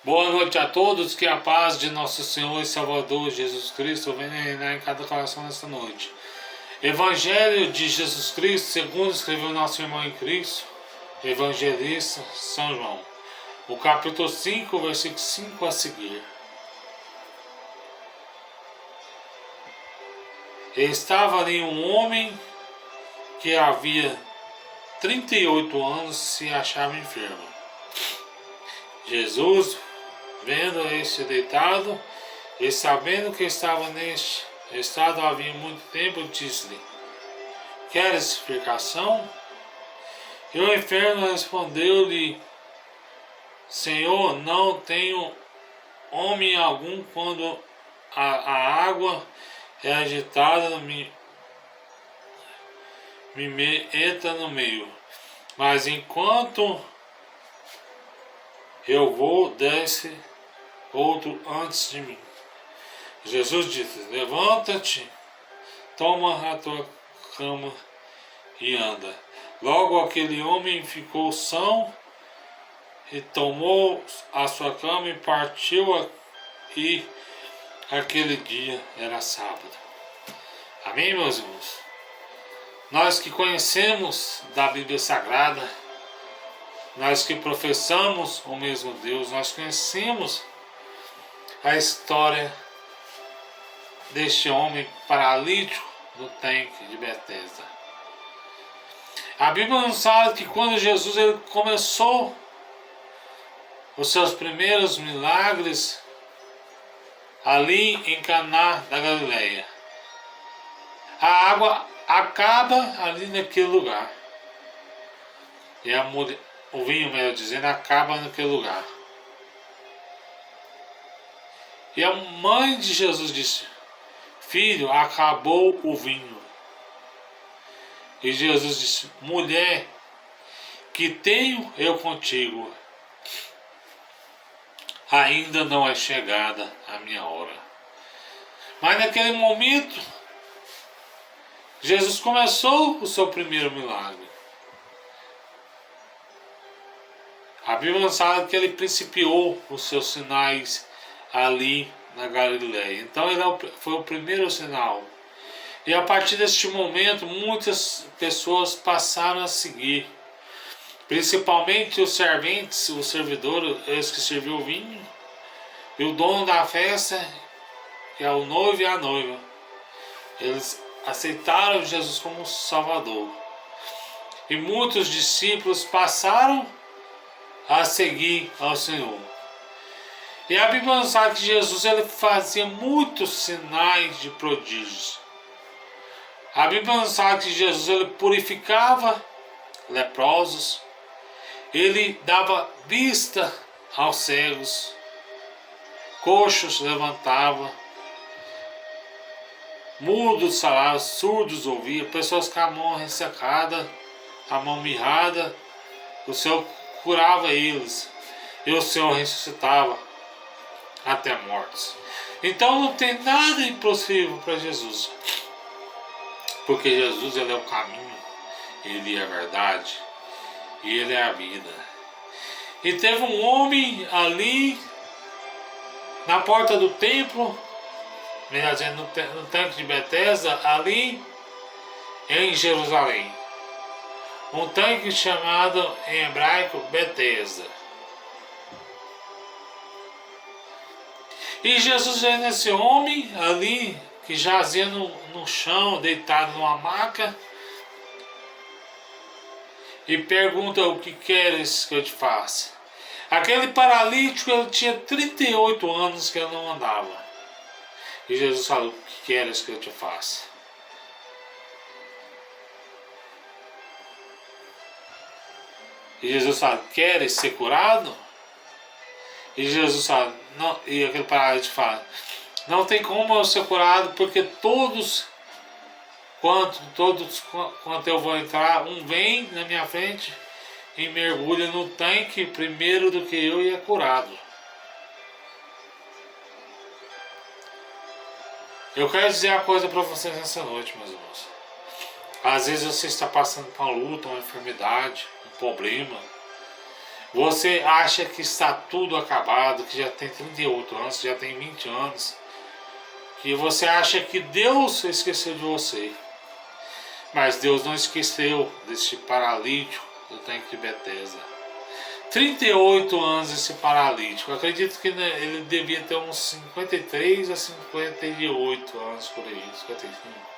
Boa noite a todos, que a paz de nosso Senhor e Salvador Jesus Cristo venha reinar em cada coração nesta noite. Evangelho de Jesus Cristo, segundo escreveu nosso irmão em Cristo, evangelista São João. O capítulo 5, versículo 5 a seguir. Estava ali um homem que havia 38 anos se achava enfermo. Jesus, vendo este deitado e sabendo que estava neste estado havia muito tempo, disse-lhe: Queres explicação? E o enfermo respondeu-lhe: Senhor, não tenho homem algum quando a água é agitada, entra no meio. Mas enquanto eu vou, desce outro antes de mim. Jesus disse: Levanta-te, toma a tua cama e anda. Logo aquele homem ficou são e tomou a sua cama e partiu, e aquele dia era sábado. Amém, meus irmãos? Nós que conhecemos da Bíblia Sagrada, nós que professamos o mesmo Deus, nós conhecemos a história deste homem paralítico no tanque de Betesda. A Bíblia nos fala que quando Jesus ele começou os seus primeiros milagres ali em Caná da Galileia, a água acaba ali naquele lugar. E o vinho, melhor dizendo, acaba naquele lugar. E a mãe de Jesus disse: Filho, acabou o vinho. E Jesus disse: Mulher, que tenho eu contigo? Ainda não é chegada a minha hora. Mas naquele momento, Jesus começou o seu primeiro milagre. A Bíblia nos fala que ele principiou os seus sinais ali na Galileia. Então ele foi o primeiro sinal. E a partir deste momento, muitas pessoas passaram a seguir. Principalmente os serventes, os servidores, eles que serviam o vinho, e o dono da festa, que é o noivo e a noiva. Eles aceitaram Jesus como Salvador. E muitos discípulos passaram a seguir ao Senhor. E a Bíblia nos fala que Jesus ele fazia muitos sinais de prodígios. A Bíblia nos fala que Jesus ele purificava leprosos, ele dava vista aos cegos, coxos levantava, mudos falavam, surdos ouviam, pessoas com a mão ressecada, a mão mirrada, o Senhor curava eles, e o Senhor ressuscitava até mortos. Então não tem nada impossível para Jesus, porque Jesus ele é o caminho, ele é a verdade e ele é a vida. E teve um homem ali na porta do templo, melhor dizendo, no tanque de Betesda, ali em Jerusalém, um tanque chamado em hebraico Betesda. E Jesus vê nesse homem ali, que jazia no chão, deitado numa maca, e pergunta: O que queres que eu te faça? Aquele paralítico, ele tinha 38 anos que ele não andava. E Jesus falou: O que queres que eu te faça? E Jesus fala: Queres ser curado? E Jesus fala, não, e aquele paralítico fala: Não tem como eu ser curado, porque todos quanto eu vou entrar, um vem na minha frente e mergulha no tanque primeiro do que eu e é curado. Eu quero dizer uma coisa para vocês nessa noite, meus irmãos. Às vezes você está passando por uma luta, uma enfermidade, um problema. Você acha que está tudo acabado, que já tem 38 anos, já tem 20 anos, que você acha que Deus esqueceu de você. Mas Deus não esqueceu desse paralítico do tanque de Betesda. 38 anos esse paralítico. Eu acredito que ele devia ter uns 53 a 58 anos por aí, 55.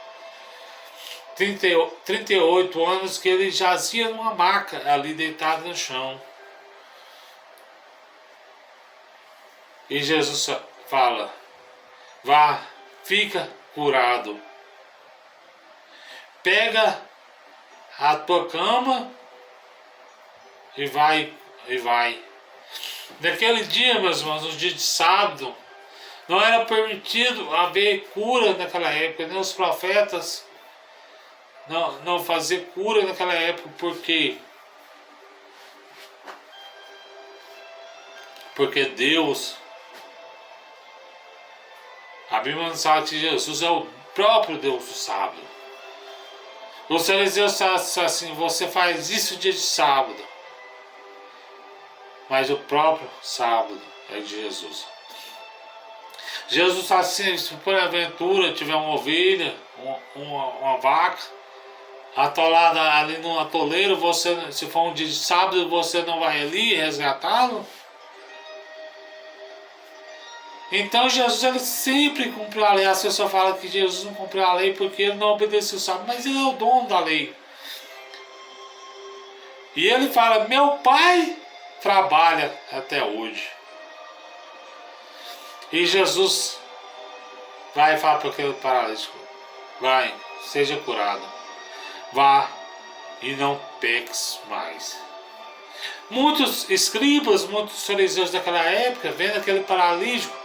38 anos que ele jazia numa maca ali deitado no chão. E Jesus fala: vá, fica curado. Pega a tua cama e vai. Naquele dia, meus irmãos, no dia de sábado, não era permitido haver cura naquela época, nem os profetas não fazer cura naquela época. Por quê? Porque Deus, a Bíblia nos fala que Jesus é o próprio Deus do sábado. Os fariseus falam assim: você faz isso dia de sábado, mas o próprio sábado é de Jesus. Jesus fala assim: se por aventura tiver uma ovelha, uma vaca atolada ali no atoleiro, você, se for um dia de sábado, você não vai ali resgatá-lo? Então Jesus, ele sempre cumpriu a lei. As pessoas falam que Jesus não cumpriu a lei porque ele não obedeceu o sábado, mas ele é o dono da lei. E ele fala: meu pai trabalha até hoje. E Jesus vai falar para aquele paralítico: vai, seja curado, vá e não peques mais. Muitos escribas, muitos fariseus daquela época, vendo aquele paralítico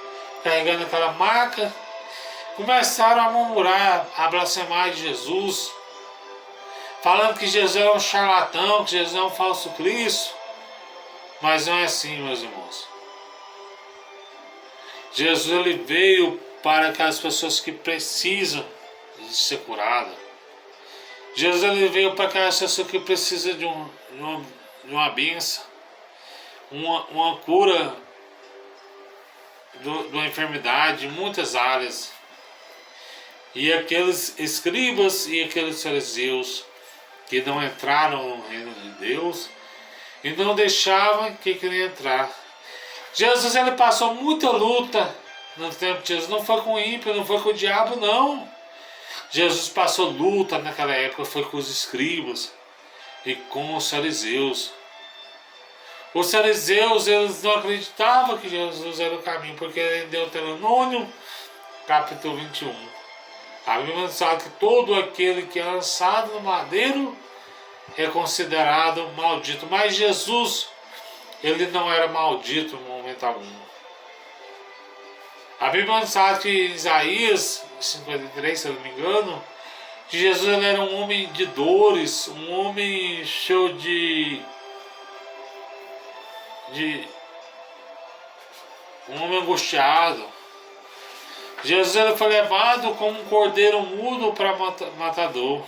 carregando aquela maca, começaram a murmurar, a blasfemar de Jesus, falando que Jesus é um charlatão, que Jesus é um falso Cristo. Mas não é assim, meus irmãos. Jesus, ele veio para aquelas pessoas que precisam de ser curadas. Jesus, ele veio para aquelas pessoas que precisam de uma bênção, uma cura de uma enfermidade em muitas áreas. E aqueles escribas e aqueles fariseus que não entraram no reino de Deus e não deixavam que queriam entrar. Jesus, ele passou muita luta no tempo de Jesus. Não foi com o ímpio, não foi com o diabo, não. Jesus passou luta naquela época, foi com os escribas e com os fariseus. Os fariseus, eles não acreditavam que Jesus era o caminho, porque em Deuteronômio, capítulo 21, a Bíblia fala que todo aquele que é lançado no madeiro é considerado maldito. Mas Jesus, ele não era maldito no momento algum. A Bíblia nos fala que em Isaías 53, se eu não me engano, que Jesus, ele era um homem de dores, um homem cheio de um homem angustiado. Jesus, ele foi levado como um cordeiro mudo para matador.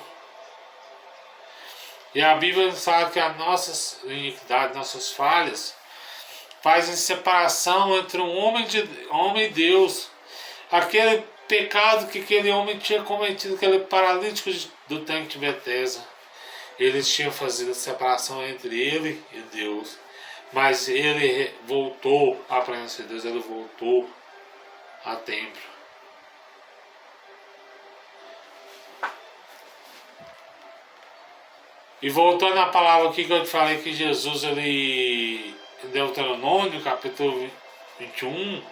E a Bíblia fala que as nossas iniquidades, nossas falhas, fazem separação entre um homem e Deus. Aquele pecado que aquele homem tinha cometido, aquele paralítico do tanque de Betesda, eles tinham fazido a separação entre ele e Deus. Mas ele voltou à presença de Deus, ele voltou a templo. E voltando à palavra aqui que eu te falei, que Jesus, ele, em Deuteronômio, capítulo 21,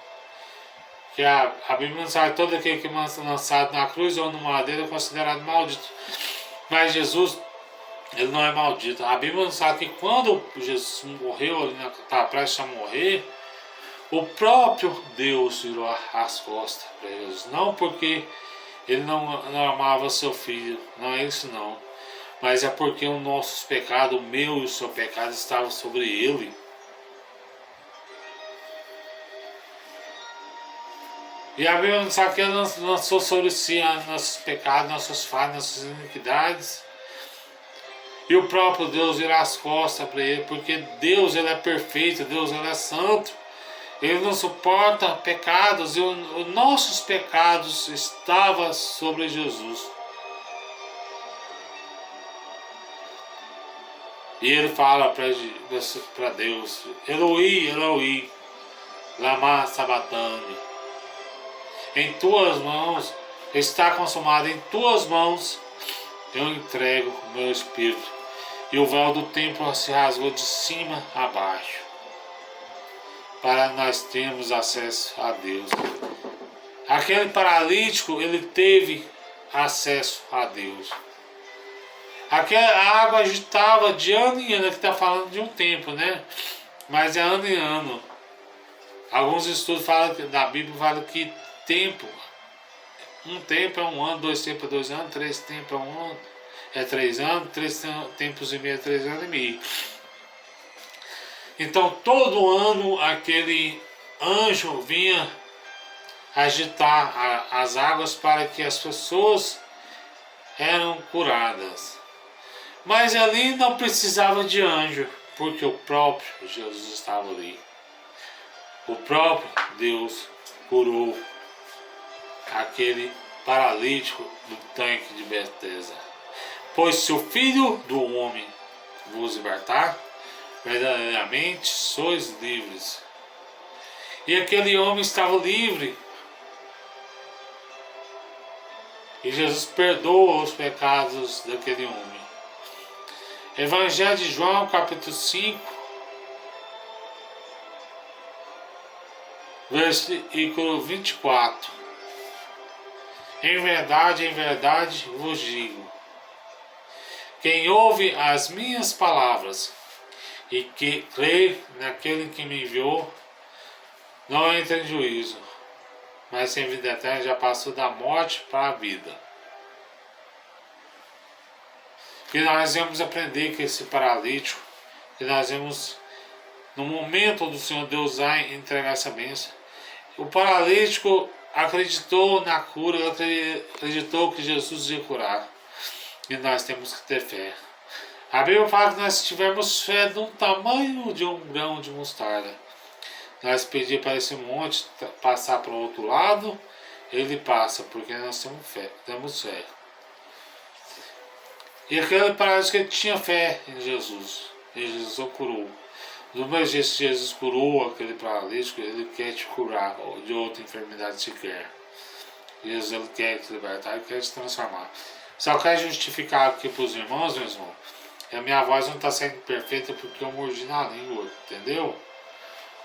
que a Bíblia nos fala que todo aquele que é lançado na cruz ou no madeiro é considerado maldito. Mas Jesus, ele não é maldito. A Bíblia nos fala que quando Jesus morreu, ele estava prestes a morrer, o próprio Deus virou as costas para Jesus. Não porque ele não amava seu filho, não é isso não. Mas é porque os nossos pecados, o meu e o seu pecado, estavam sobre ele. E a Bíblia nos fala que ele lançou sobre si nossos pecados, nossas falhas, nossas iniquidades. E o próprio Deus virá as costas para ele, porque Deus ele é perfeito, Deus ele é santo. Ele não suporta pecados, e os nossos pecados estavam sobre Jesus. E ele fala para Deus: Eloi, Eloi, lama sabachthani. Em tuas mãos está consumado, em tuas mãos eu entrego o meu espírito. E o véu do templo se rasgou de cima a baixo, para nós termos acesso a Deus. Aquele paralítico, ele teve acesso a Deus. Aquela água agitava de ano em ano, que está falando de um tempo, né? Mas é ano em ano. Alguns estudos falam, da Bíblia falam que tempo, um tempo é um ano, 2 tempos é 2 anos, 3 tempos é um ano, é 3 anos, 3 tempos e meio é 3 anos e meio. Então todo ano aquele anjo vinha agitar as águas para que as pessoas eram curadas. Mas ali não precisava de anjo, porque o próprio Jesus estava ali. O próprio Deus curou aquele paralítico do tanque de Betesda. Pois se o Filho do Homem vos libertar, verdadeiramente sois livres. E aquele homem estava livre. E Jesus perdoa os pecados daquele homem. Evangelho de João, capítulo 5, versículo 24. Em verdade vos digo, quem ouve as minhas palavras e que crê naquele que me enviou, não entra em juízo, mas sem vida eterna já passou da morte para a vida. Que nós vamos aprender com esse paralítico, que nós vamos, no momento do Senhor Deus vai entregar essa bênção. O paralítico acreditou na cura, acreditou que Jesus ia curar. E nós temos que ter fé. A Bíblia fala que nós tivermos fé do tamanho de um grão de mostarda. Nós pedimos para esse monte passar para o outro lado, ele passa, porque nós temos fé. Temos fé. E aquele paralítico ele tinha fé em Jesus. E Jesus o curou. Do mesmo jeito que Jesus curou aquele paralítico, ele quer te curar de outra enfermidade se quer. Jesus ele quer te libertar, ele quer te transformar. Só quero justificar aqui para os irmãos, meus irmãos, que a minha voz não está sendo perfeita porque eu mordi na língua, entendeu?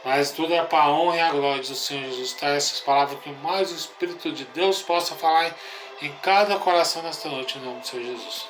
Mas tudo é para a honra e a glória do Senhor Jesus. Tá? Essas palavras que mais o Espírito de Deus possa falar em cada coração nesta noite, em nome do Senhor Jesus.